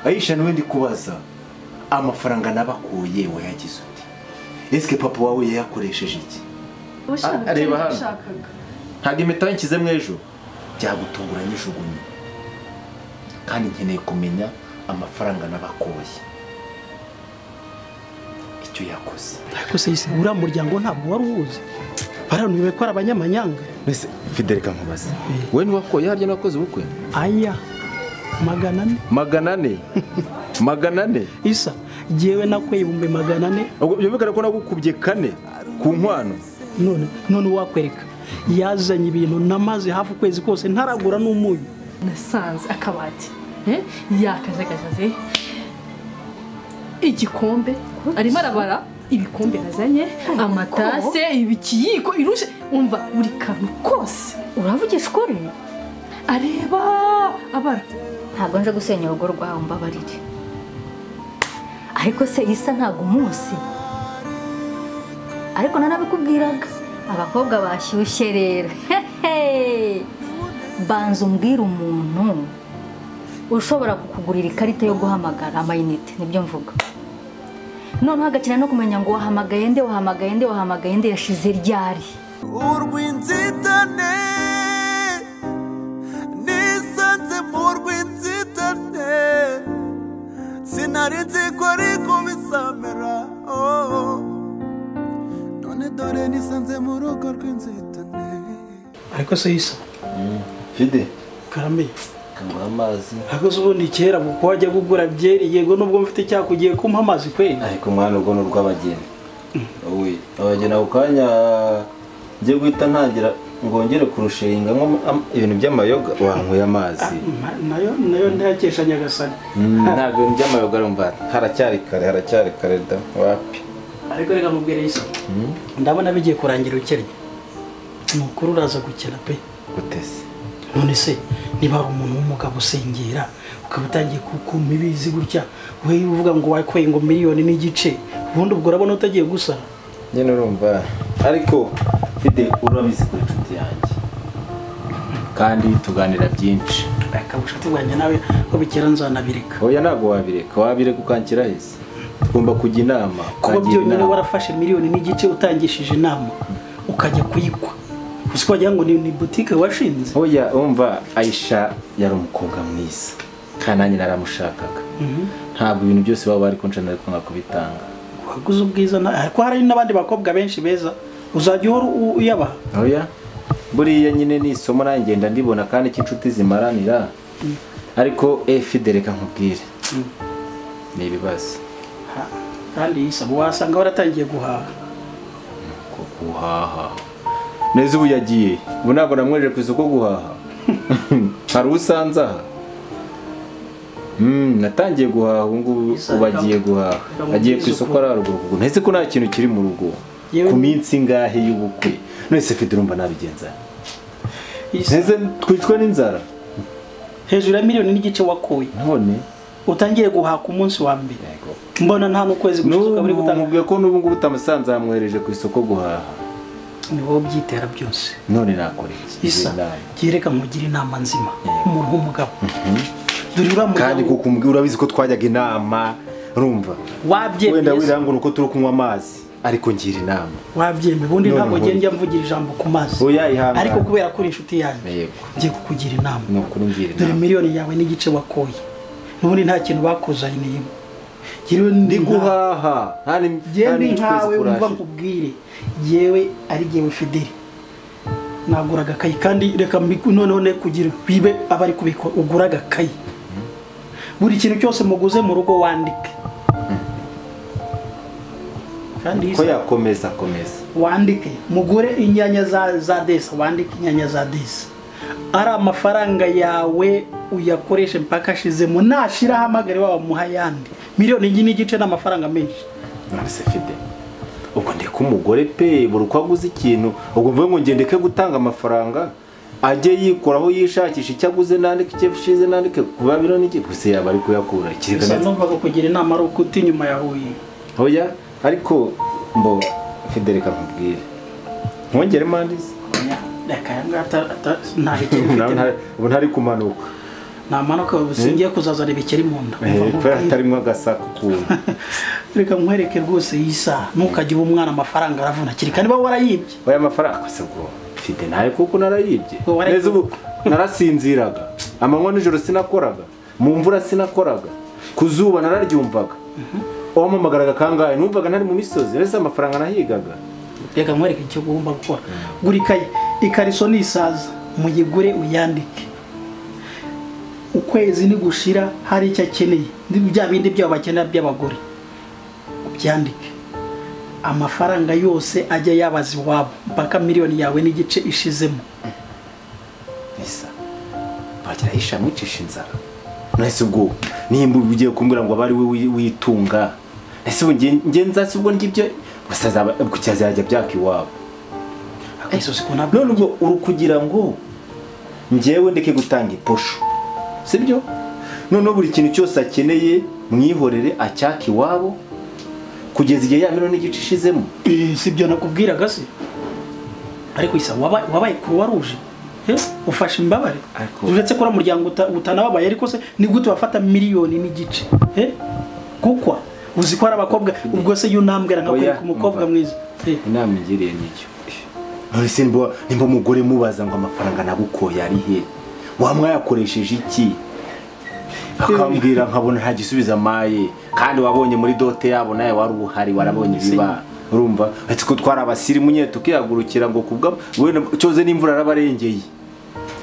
Aisha n'undi kubaza amafaranga nabakuye wayagize uti eske papa wawe yakoresheje iki areba hano ntago impeta nkize mwejo byagutunguranye ijugunye kandi nkeneye kumenya amafaranga nabakuye icyo yakoze ariko se uriya muryango ntabwo wari uwuzi baranuye ko ari abanyamanyanga mbese Fidel nkubaza we niwakoye harya nakoze ubukwe aya 400 400 isa jewe nakweye ibumbe 400 ubwo byumvikana ko nagukubye 4 ku nkwano none wakwereka yazanye ibintu namaze hafi kwezi kose ntaragura n'umunyu nasanze akabati yakajagajaze igikombe arimo arabara ibikombe nazanye amatase ibikiyiko irushe umva buri kantu kose uravugisha ukuri areba abara ntabwo nje gusenya urugo rwawe mbabarire ariko se isa ntabwo umunsi ariko narabikubwiraga abakobwa bashyushye rero banza umbwira umuntu ushobora kukugurira ikarita yo guhamagara amayinite nibyo mvuga noneho hagakina no kumenya ngo wahamagaye nde yashize ryari urw'inzitane nisanze mu rw'inzitane sinari nzi ko ariko bisamera none dore nisanze mu rugo rw'inzitane ariko se isa Fide karame kangura amazi ariko ubundi kera kuko wajya gugura byeri yego nubwo mfite cyakugiye kumpa amazi kweli ariko mwana urwo n'urw'abageni wowe abageni ako kanya ngiye guhita ntangira ngongere kurushinga ibintu by'amayoga wankuye amazi nayo ndakesha nyagasani ntabwo ibintu by'amayoga rumva haracyari kare da wapi ariko reka mubwire isa ndabona bigiye kurangira ukennye nukuri uraza gukena pe gutese none se niba ari umuntu w'umugabo usengera ukaba utangiye kukuma ibizi gutya we uvuga ngo wakweye ngo 1.5 miliyoni ubundi ubwo urabona utagiye gusara nyine urumva ariko Fide urabizi ko inshuti yanjye kandi tuganira byinshi reka ubucuti bwanjye nawe ko bikera nzanabireka oya ntabwo wabireka ukankira hese tugomba kujya inama kuba byonyine warafashe 1.5 miliyoni utangishije inama ukajya kuyikwa uzi wagira ngo ni boutique washinze oya umva Aisha yari umukobwa mwiza kandi nanjye naramushakaga ntabwo ibintu byose baba bari konshana ariko nkakubitanga waguze ubwiza ariko hari n'abandi bakobwa benshi beza uzajya uyaba oya buriya nyine ni isomo nanjye ngenda ndibona kandi cy'inshuti zimaranira ariko Fidel nkubwire ni ibibazo kandi isa wasanga waratangiye guhaha neza ubu yagiye ubu ntabwo namweje ku isoko guhaha hari usanze aha natangiye guhaha ubu ngubu ubagiye guhaha agiye ku isoko araruguru ntese ko nta kintu kiri mu rugo ku minsi ngahe y'ubukwe none Fidel urumva nabigenza neze twicwe n'inzara hejuru ya 1.5 miliyoni wakoye none utangiye guhaha ku munsi wa mbere mbona nta n'ukwezi gusuka buri gutanga mubwiye ko n'ubu ngubu utamusanze amwereje ku isoko guhaha ni wowe byitera byose none nakora iki isa gereka mugira inama nzima umuntu w'umugabo duri uramugabo kandi kuko umbwira urabizi ko twajyaga inama urumva wabyemeye wenda wirangura uko turi kunywa amazi ariko ngira inama wabyemeye ubundi ntabwo njya mvugira ijambo ku mazi ariko kubera ko uri inshuti yanjye ngiye kukugira inama no kuri ngira inama dore 1.5 miliyoni wakoye n'ubundi nta kintu bakuzaniyemo Jiriwe ndi guhaha ndi nkawe umva nkubwire yewe ari jewe Fidel naguraga kayi kandi reka noneho ne kugira bibe abari kubikora uguraga kayi buri kintu cyose muguze mu rugo wandike kandi ko yakomeza wandike mugure inyanya za desa wandike inyanya za desa ari amafaranga yawe uyakoreshe mpaka ashizemo nashira hamagare wa muhayandi 1.5 miliyoni n'amafaranga menshi none Fidel ubwo ndeka umugore pe buri uko aguze ikintu ubwo mvuye ngo ngendeke gutanga amafaranga ajye yikoraho yishakisha icyo aguze nandike icyo fishize nandike kuba biro n'iki gusa yaba ari kuyakura ikireka neza numvaga kugira inama ari ukuti nyuma yahuye oya ariko mbo Fidel nkubwire nkongere mandizi reka yangata nta ubu ntari kumanuka namanuka usingiye kuzazana ibikeri mu nda hatarimo agasako kuntu reka nkwereke rwose Isa ntukajye umwana amafaranga aravuna kiri kandi ba warayibye oya amafaranga se bwo mfite naye kuko narayibye neza ubu narasinziraga amanywa nijoro sinakoraga mu mvura sinakoraga kuzuba nararyumvaga wamamagaraga kangahe numvaga ntari mu misozi rese amafaranga nahigaga reka nkwereke icyo ugomba gukora gura ikaye ikariso nisaza muyigure uyandike ukwezi ni gushira hari icyo akeneye bya bindi byabo bakenera by'abagore byandike amafaranga yose ajya yabaza iwabo mpaka miliyoni yawe n'igice ishizemo Isa bagira hisha mwicisha inzara nese ubwo nimba ugiye kumbwira ngo abari we witunga ese ngenza se ubwo ngibyo basaza kucyazajya byaka iwabo eso siko nabwo none ubwo urukugira ngo ngewe ndeke gutanga iposho sibyo none buri kintu cyose akeneye mwihorere acyaka iwabo kugeza igihe ya miliyoni n'igice ishizemo sibyo nakubwiraga se ariko Isa wabaye Croix Rouge ufashe imbabare uretse ko umuryango utanababaye ariko se ni gute wafata miliyoni n'igice kuko uzi ko ari abakobwa ubwo se yunambwira nkakwereka umukobwa mwiza inama ingiriye n'icyo none se nimba umugore mubaza ngo amafaranga nagukoye ari he wamwayakoresheje iki akambwira nkabona nta gisubiza amaye kandi wabonye muri dote yabo naye wari ubuhari warabonye biba urumva ati ko twara abasirimu nye tukiyagurukira ngo kubwa wenda cyoze n'imvura arabarengeye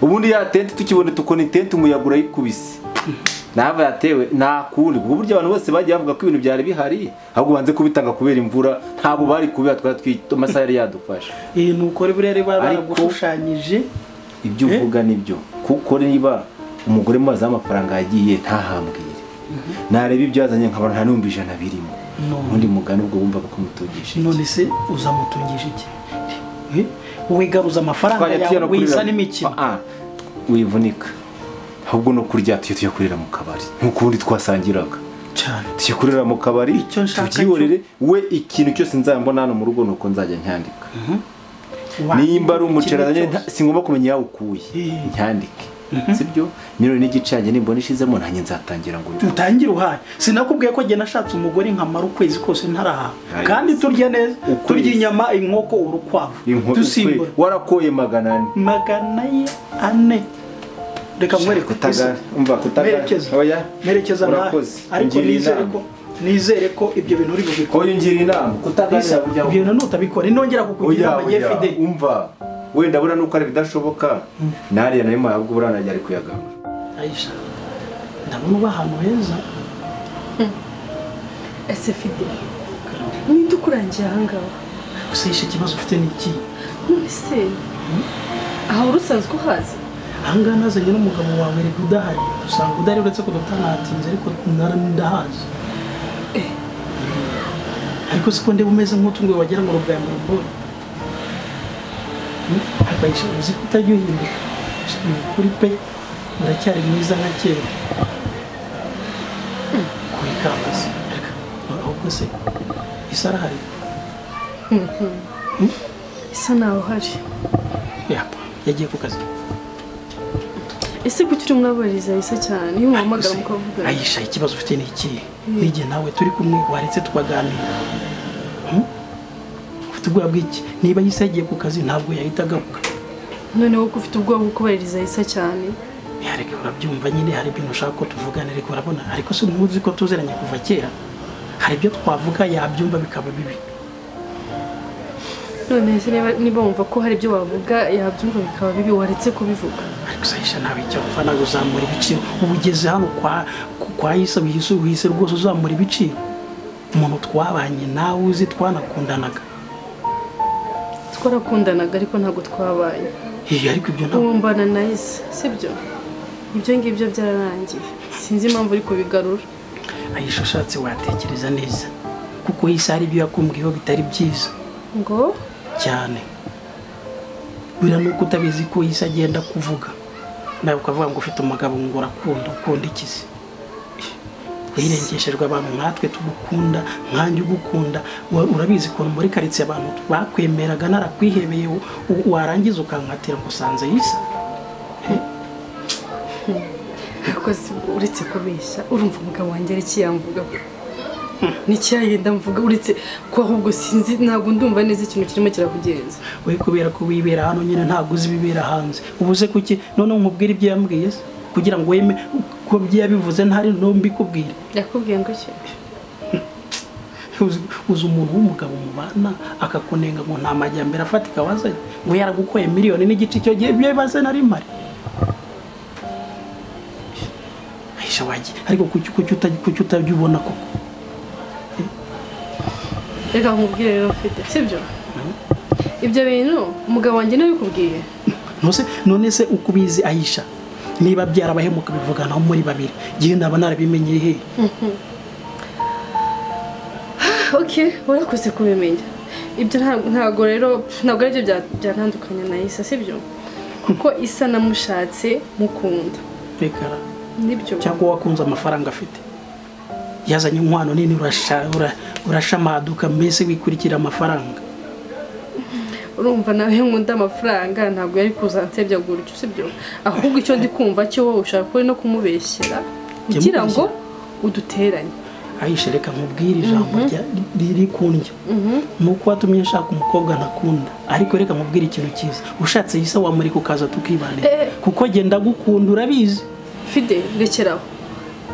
ubundi ya tente tukibone tukona tente umuyagura yikubise nava yatewe nta kundi kuko buryo abantu bose bagiye bavuga ko ibintu byari bihari ahubwo banze kubitanga kubera imvura ntabo bari kubiha twari twita amasaha yari yadufasha nuko rero baragushushanyije ibyo uvuga nibyo kuko niba umugore mubaza amafaranga yagiye ntahambwire nareba ibyo yazanye nkabona nta numva ijana birimo ubundi mugani ubwo wumva ko mutungisha none se uzamutungisha iki wowe garuza amafaranga yawe wiza n'imikino wivunika ahubwo no kurya tujya kurira mu kabari nk'ukundi twasangiraga cyane tujya kurira mu kabari tubyihorere we ikintu cyose nzambona hano mu rugo nuko nzajya nyandika nimba ari umuceranye singomba kumenya yawe ukuye nyandike sibyo miliyoni n'igice yanjye nimbona ishizemo nanjye nzatangira ngo utangire uhaye sinakubwiye ko jye nashatse umugore nkamara ukwezi kose ntaraha kandi turya neza turya inyama inkoko urukwavu dusimbura warakoye 400 reka mwereke kutagara umva kutagara oya merekeza ariko nizere ko ibyo bintu uri bubikora oya ngira inama kutagara ibyo bintu nutabikora inongera kukugira amaye Fidel umva wenda bura nuko ari bidashoboka nariya nayo mayabwo burana yari kuyagaba Aisha ndabona uba ahantu heza ese Fidel ninde ukurangiye ahangaha usishe ikibazo ufite n'iki none se aho urusanzwe uhazi ahangaha nazanye n'umugabo wawe reka udahari usanga udahari uretse ko dutanatinze ariko ndahazi ariko siko ndeba umeze nk'utungwe wagira ngo rubwa mu mboro Aisha uzi ko utajya uhinduka kuri pe uracyari mwiza nka kera kuri kambasi ahubwo se Isa arahari Isa nawe uhari yagiye ku kazi ese gutyo mwabariza Isa cyane iyo muhamagara mukavuga Aisha ikibazo ufite ni iki nige nawe turi kumwe waretse tukaganira ufite ubwoba bw'iki niba Isa yagiye ku kazi ntabwo yahita agaruka none wowe ufite ubwoba bwo kubaririza Isa cyane ariko urabyumva nyine hari ibintu ushaka ko tuvugana ariko urabona ariko se ntuzi ko tuzeranye kuva kera hari ibyo twavuga yabyumva bikaba bibi none se niba wumva ko hari ibyo wavuga yabyumva bikaba bibi waretse kubivuga ariko Aisha nawe icyo ufana guzamura ibiciro ubugeze hano kwa Isa wihise rwose uzamura ibiciro umuntu twabanye nawe uzi twanakundanaga twarakundanaga ariko ntabwo twabaye ariko ibyo ntabwo umbana na Isa sibyo ibyo ngibyo byararangiye sinzi impamvu uri kubigarura Aisha ushatse watekereza neza kuko Isa hari ibyo yakumbwiyeho bitari byiza ngo cyane bira nuko utabizi ko Isa agenda kuvuga nawe ukavuga ngo ufite umugabo ngo ukunda ikizi wirengeshejwe abantu natwe tugukunda nkanjye ugukunda urabizi ko muri karitsiye abantu bakwemeraga narakwihebeye warangiza ukankatira ngo usanze Isa ariko uretse kubeshya urumva umugabo wanjye ari kiyamvuga n'icyayenda mvuga uretse ko ahubwo sinzi ntabwo ndumva neza ikintu kirimo kirakugenza we kubera ko wibera hano nyine ntabwo uzi ibibera hanze ubuze kuki none nkubwira ibyo yambwiye kugira ngo weme ko byabivuze ntari no mbikubwire yakubwiye ngo iki uzi umuntu w'umugabo mubana akakunenga ngo nta majyambere afatika wazanye ngo yaragukoye miliyoni n'igice cyo gihe byo bibaze nari mari Aisha waje ariko kuki utajya ubona koko reka nkubwire rero mfite sibyo ibyo bintu umugabo wanjye niwe bikubwiye none se ukubizi Aisha niba byarabahemuka bivuganaho muri babiri gihe ndaba narabimenye he okay warakoze kubimenya ibyo ntago rero ntabwo ari byo byantandukanya na Isa sibyo kuko Isa namushatse mukunda rekara nibyo cyangwa wakunze amafaranga afite yazanye inkwano nini urashamaduka mbese wikurikira amafaranga urumva nawe nkunda amafaranga ntabwo yari kuzansebya gutyo sibyo ahubwo icyo ndi kumva cyo wowe ushaka kuri no kumubeshyera kugira ngo uduteranye Aisha reka nkubwire ijambo riri kundya nuko watumye nshaka umukobwa ntakunda ariko reka nkubwire ikintu cyiza ushatse Isa wamuri kukaza tukibanira kuko genda gukunda urabizi Fide rekeraho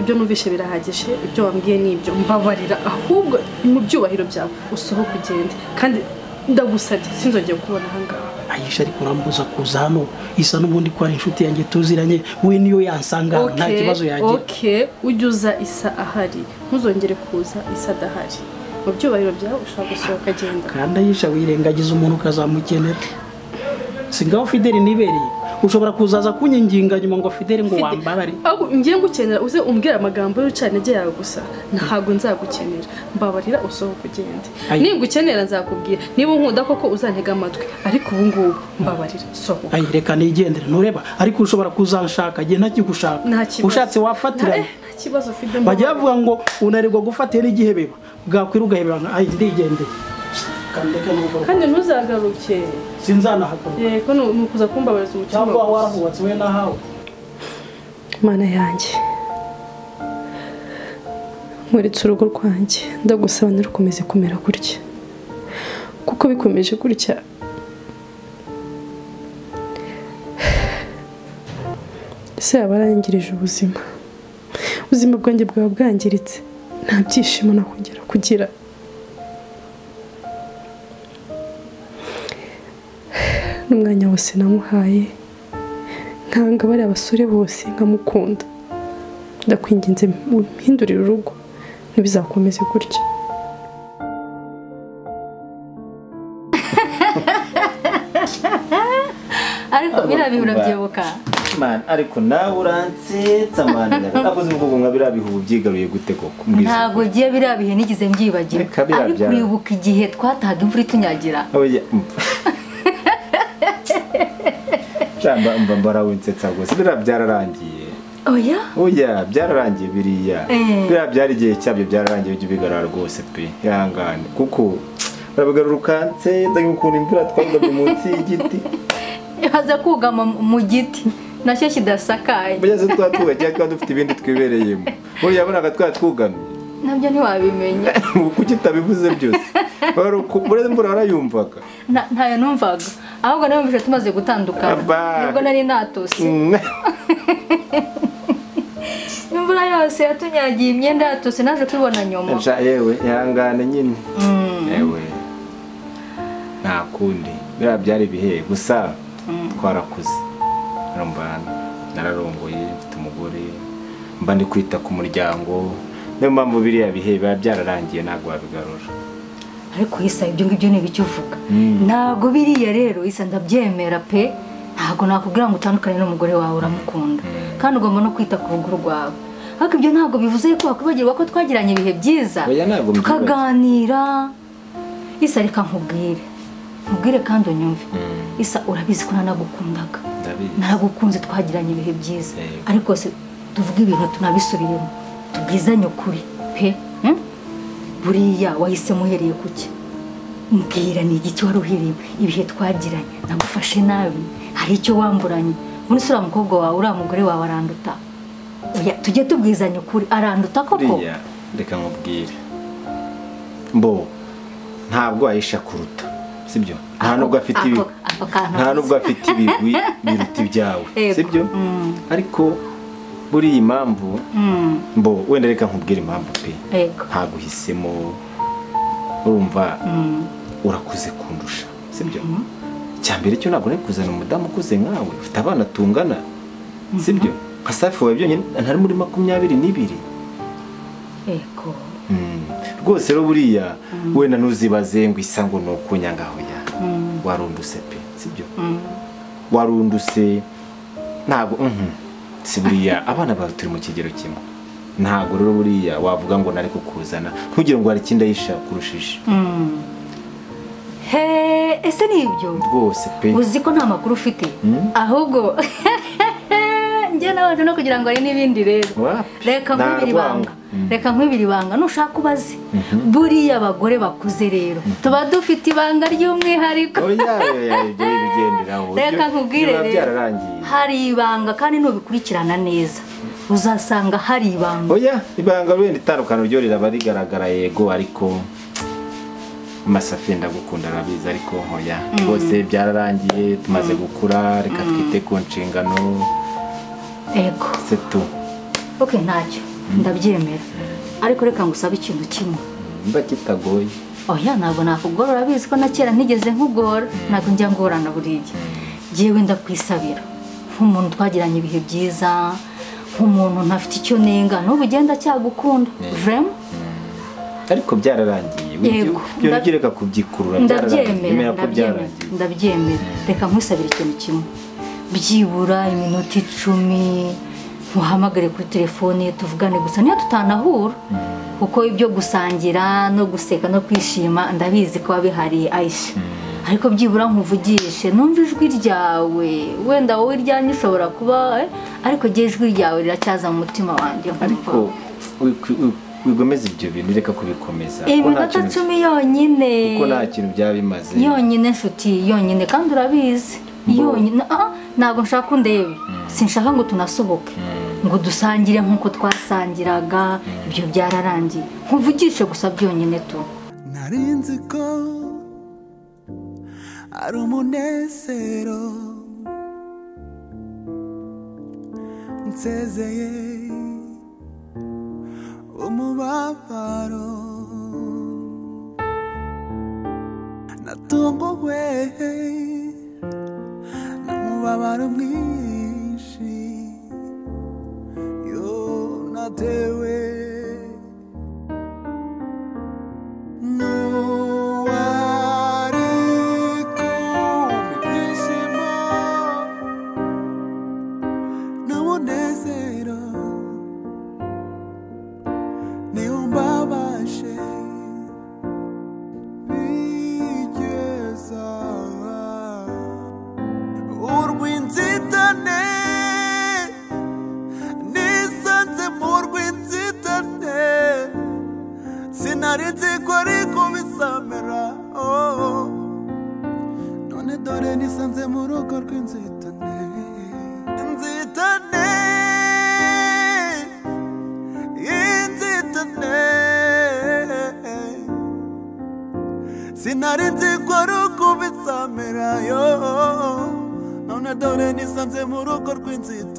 ibyo numvishe birahagije ibyo wambwiye nibyo mbabarira ahubwo mu byubahiro byawe usohoka ugende kandi ndagusabye sinzongeye kubona ahangaha Aisha ariko urambuza kuza hano Isa n'ubundi ko ari inshuti yanjye tuziranye we niyo yansanga nta kibazo yagira okay ujyuza Isa ahari ntuzongere kuza Isa adahari mu byubahiro byawe ushaka gusohoka agenda kandi Aisha wirengagiza umuntu ukazamukenera singaho Fideli nibereye ushobora kuzaza kunyinginga nyuma ngo Fideli ngo wambabari ahubwo ngiye ngukenera uze umbwira amagambo y'ucanege yawe gusa ntago nzagukenera mbabarira usohoka ugende ningukenera nzakubwira niba unkunda koko uzantega amatwi ariko ubu ngubu mbabarira sohoka ayi reka nigendere ntureba ariko ushobora kuzanshaka gihe ntakigushaka ushatse wafatira nta kibazo Fide bajya bavuga ngo unarirwa gufatira igihe biba bwakwira ugahebera ayi ndigendere kandi ntuzagaruke sinzanahagaruka yego nukuza kumbabariza umutima cyangwa warahubatse we nahawe mana yanjye muretse urugo rwanjye ndagusaba ntirukomeze kumera gutya kuko bikomeje gutya ese yaba arangirije ubuzima bwanjye bwaba bwangiritse nta byishimo nakongera kugira n'umwanya wose namuhaye nkanga bari abasore bose nkamukunda ndakwinginze mpindurire urugo ntibizakomeze gutya ariko birabihu urabyibuka man ariko nawe uransetsa man akoze ubwo nka birabihu byigaruye gute koko ntago giye birabihe nigize mbyibagira ariko uribuka igihe twatahaga imvura itunyagira Chamba mbambara winsetsa gose byararangiye oya byararangiye biriya byari gihe cyabyo byararangiye byo bigarara rwose pe yangane kuko barabigarukanse ndagukunda imvura twagabye munsi y'igiti haza kugama mu giti nacyo kidasakaye byaze twatwugagiye kandi dufite ibindi twibereyemo buri yabonaga twatwugamye nabyo ntiwabimenya kuki utabivuze byose bari imvura warayumvaga ntayo numvaga ahubwo numvise tumaze gutandukana nibwo nari natose imvura yose yatunyagiye imyenda yatose naje kubibona nyuma yewe ihangane nyine yewe nta kundi biriya byari bihe gusa twarakuze nararongoye mfite umugore mba ndi kwita ku muryango niyo mpamvu biriya bihe biba byararangiye ntabwo wabigarura ariko Isa ibyo ngibyo ni ibiki uvuga ntabwo biriya rero Isa ndabyemera pe ntabwo nakubwira ngo utandukane n'umugore wawe uramukunda kandi ugomba no kwita ku rugo rwawe ariko ibyo ntabwo bivuze ko wakwibagirwa ko twagiranye ibihe byiza tukaganira Isa reka nkubwire kandi unyumve Isa urabizi ko nanagukundaga naragukunze twagiranye ibihe byiza ariko se tuvuga ibintu tunabisubiyemo tubwizanye ukuri pe buriya wahise muhereye kuki mbwira ni igiki wari uhereye ibihe twagiranye nagufashe nabi hari icyo wamburanye muri sura mukobwa wawe uriya mugore wawe aranduta oya tujye tubwizanya ukuri aranduta koko buriya reka nkubwire mbo ntabwo ayisha kuruta sibyo nta nubwo afite ibigwi nta nubwo afite ibigwi biruta ibyawe sibyo ariko buriya impamvu mbo wenda reka nkubwire impamvu pe ntaguhisemo urumva urakuze kundusha sibyo cyambere cyo ntabwo nari kuzana umudamu ukuze nkawe ufite abana tungana sibyo nka Safi wawe byonyine ntari muri 22 ego rwose rero buriya wenda nuzibaze ngo isa ngo no kunyangaho ya warunduse pe sibyo warunduse ntabwo si buriya abana bawe turi mu kigero kimwe ntabwo rero buriya wavuga ngo nari kukuzana ntugire ngo hari ikindi ayisha kurushije ese nibyo rwose pe uzi ko nta makuru ufite ahubwo njye nabaje no kugira ngo ari n'ibindi rero reka nkwibiri banga nushaka ubaze buriya abagore bakuze rero tuba dufite ibanga ry'umwihariko reka nkubwire rero hari ibanga kandi nubikurikirana neza uzasanga hari ibanga oya ibanga wenda itandukano ryo riraba rigaragara yego ariko Masafi ndagukunda arabizi ariko hoya bose byararangiye tumaze gukura reka twite ku nshingano ego setu okay ntacyo ndabyemera ariko reka ngusabe ikintu kimwe mba kitagoye oya ntabwo nakugora urabizi ko na kera ntigeze nkugora ntabwo njya ngorana buriya jewe ndakwisabira nk'umuntu twagiranye ibihe byiza nk'umuntu ntafite icyo nenga n'ubu ugenda cyagukunda vraiment ariko byararangiye byo gireka kubyikurura ndabyemera reka nkwisabira ikintu kimwe byibura iminota 10 muhamagare kuri telefone tuvugane gusa niyo tutanahura kuko ibyo gusangira no guseka no kwishima ndabizi ko bihari Aisha ariko byibura nkuvugishe numva ijwi ryawe wenda wowe ryanye ushobora kuba ariko je ijwi ryawe riracyaza mu mutima wanjye ariko wigomeza ibyo bintu reka kubikomeza iminota 10 yonyine kuko nta kintu byabimaze yonyine nshuti yonyine kandi urabizi yonyine ntabwo nshaka undebe sinshaka ngo tunasoboke ngo dusangire nk'uko twasangiraga ibyo byararangiye nkuvugishe gusa byonyine tu narinzi ko ari umunezero nsezeye umubabaro natunguwe n'umubabaro mwinshi yo natewe n'uwari kumpa ibyishimo n'umunezero niwumbabashe bigeza urw'inzitane nisanze mu rw'inzitane sinari nzi ko ariko bisamera none dore nisanze mu rugo rw'inzitane inzitane sinari nzi ko ari uko bisamera yo none dore nisanze mu rugo rw'inzitane